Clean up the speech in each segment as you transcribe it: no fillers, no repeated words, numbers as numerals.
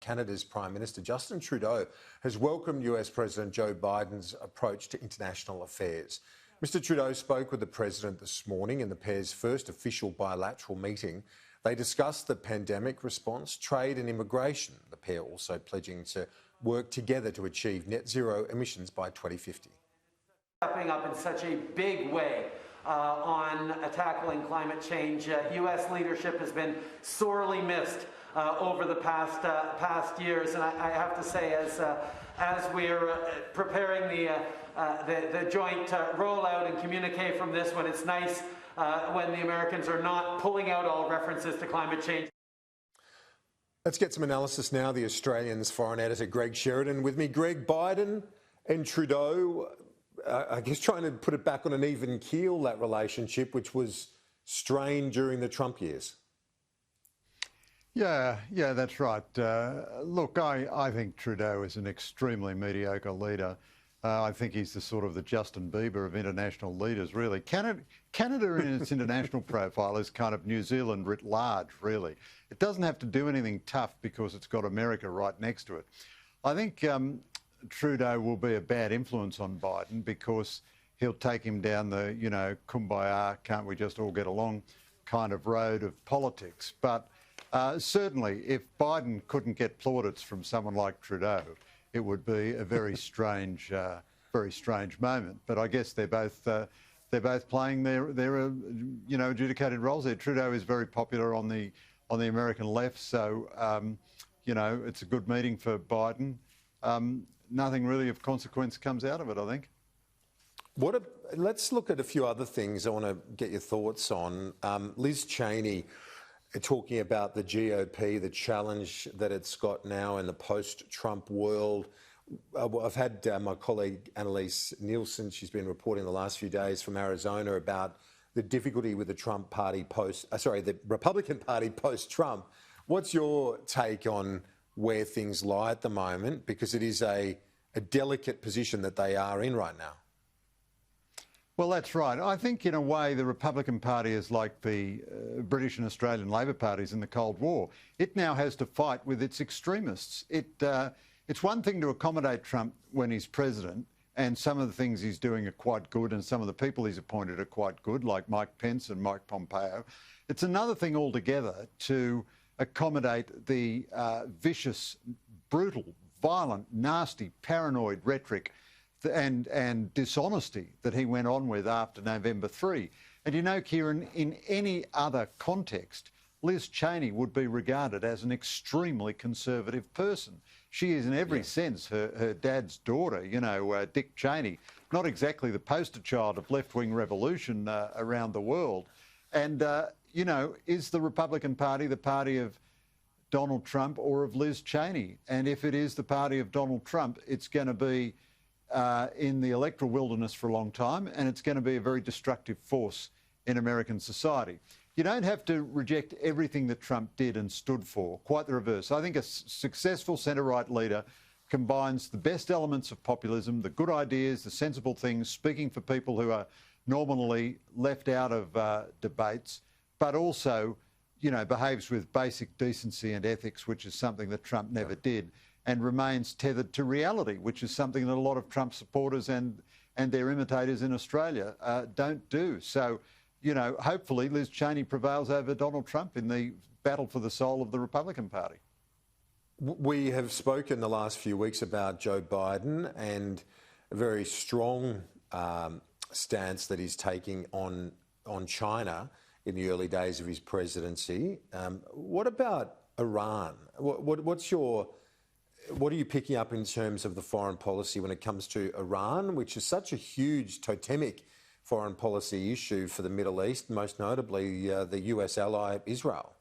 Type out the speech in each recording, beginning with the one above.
Canada's Prime Minister Justin Trudeau has welcomed US President Joe Biden's approach to international affairs. Mr Trudeau spoke with the President this morning in the pair's first official bilateral meeting. They discussed the pandemic response, trade and immigration, the pair also pledging to work together to achieve net zero emissions by 2050. Stepping up in such a big way on tackling climate change. U.S. leadership has been sorely missed over the past years, and I have to say, as we're preparing the joint rollout and communique from this one, it's nice when the Americans are not pulling out all references to climate change. Let's get some analysis now. The Australian's foreign editor Greg Sheridan with me. Greg, Biden and Trudeau, I guess trying to put it back on an even keel, that relationship, which was strained during the Trump years. Yeah, that's right. Look, I think Trudeau is an extremely mediocre leader. I think he's the Justin Bieber of international leaders, really. Canada in its international profile is kind of New Zealand writ large, really. It doesn't have to do anything tough because it's got America right next to it. I think Trudeau will be a bad influence on Biden because he'll take him down the, kumbaya, can't we just all get along kind of road of politics. But certainly, if Biden couldn't get plaudits from someone like Trudeau, it would be a very strange moment. But I guess they're both playing their adjudicated roles there. Trudeau is very popular on the American left, so it's a good meeting for Biden. Nothing really of consequence comes out of it, I think. Let's look at a few other things I want to get your thoughts on. Liz Cheney talking about the GOP, the challenge that it's got now in the post-Trump world. I've had my colleague Annalise Nielsen, she's been reporting the last few days from Arizona about the difficulty with the the Republican Party post-Trump. What's your take on where things lie at the moment? Because it is a delicate position that they are in right now. Well, that's right. I think, in a way, the Republican Party is like the British and Australian Labor parties in the Cold War. It now has to fight with its extremists. It's one thing to accommodate Trump when he's president, and some of the things he's doing are quite good, and some of the people he's appointed are quite good, like Mike Pence and Mike Pompeo. It's another thing altogether to accommodate the vicious, brutal, violent, nasty, paranoid rhetoric and dishonesty that he went on with after November 3. And Kieran, in any other context, Liz Cheney would be regarded as an extremely conservative person. She is in every sense her dad's daughter, Dick Cheney, not exactly the poster child of left-wing revolution around the world. And, is the Republican Party the party of Donald Trump or of Liz Cheney? And if it is the party of Donald Trump, it's going to be in the electoral wilderness for a long time, and it's going to be a very destructive force in American society. You don't have to reject everything that Trump did and stood for. Quite the reverse. I think a successful centre-right leader combines the best elements of populism, the good ideas, the sensible things, speaking for people who are normally left out of debates, but also, behaves with basic decency and ethics, which is something that Trump never did, and remains tethered to reality, which is something that a lot of Trump supporters and their imitators in Australia don't do. So, hopefully Liz Cheney prevails over Donald Trump in the battle for the soul of the Republican Party. We have spoken the last few weeks about Joe Biden and a very strong stance that he's taking on China in the early days of his presidency. What about Iran? What are you picking up in terms of the foreign policy when it comes to Iran, which is such a huge totemic foreign policy issue for the Middle East, most notably the US ally Israel?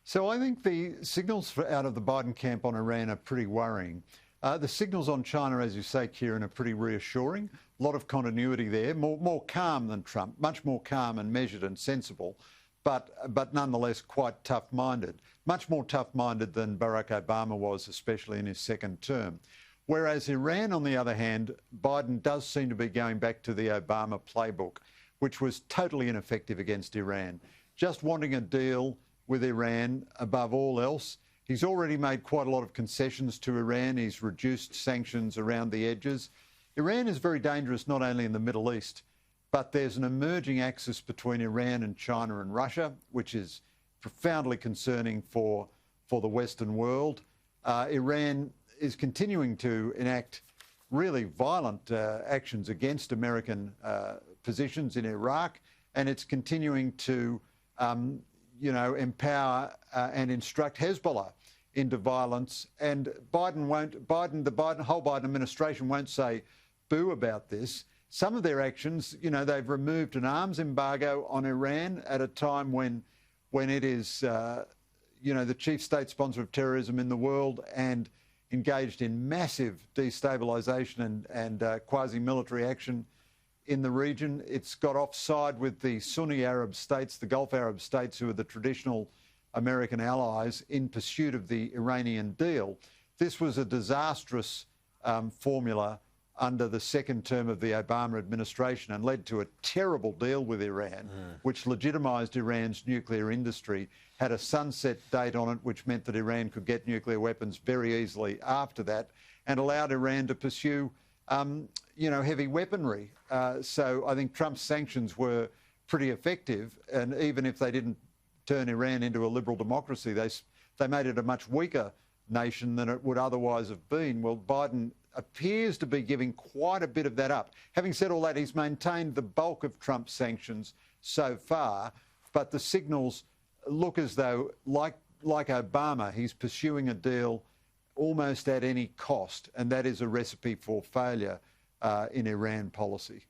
So I think the signals out of the Biden camp on Iran are pretty worrying. The signals on China, as you say, Kieran, are pretty reassuring. A lot of continuity there, more calm than Trump, much more calm and measured and sensible, but nonetheless quite tough-minded. Much more tough-minded than Barack Obama was, especially in his second term. Whereas Iran, on the other hand, Biden does seem to be going back to the Obama playbook, which was totally ineffective against Iran. Just wanting a deal with Iran above all else. He's already made quite a lot of concessions to Iran. He's reduced sanctions around the edges. Iran is very dangerous not only in the Middle East, but there's an emerging axis between Iran and China and Russia, which is profoundly concerning for the Western world. Iran is continuing to enact really violent actions against American positions in Iraq, and it's continuing to, empower and instruct Hezbollah into violence. And the whole Biden administration won't say boo about this. Some of their actions, they've removed an arms embargo on Iran at a time when it is, the chief state sponsor of terrorism in the world and engaged in massive destabilisation and quasi-military action in the region. It's got offside with the Sunni Arab states, the Gulf Arab states, who are the traditional American allies in pursuit of the Iranian deal. This was a disastrous formula under the second term of the Obama administration and led to a terrible deal with Iran, which legitimised Iran's nuclear industry, had a sunset date on it, which meant that Iran could get nuclear weapons very easily after that, and allowed Iran to pursue, heavy weaponry. So I think Trump's sanctions were pretty effective, and even if they didn't turn Iran into a liberal democracy, they made it a much weaker nation than it would otherwise have been. Well, Biden appears to be giving quite a bit of that up. Having said all that, he's maintained the bulk of Trump's sanctions so far, but the signals look as though, like Obama, he's pursuing a deal almost at any cost, and that is a recipe for failure in Iran policy.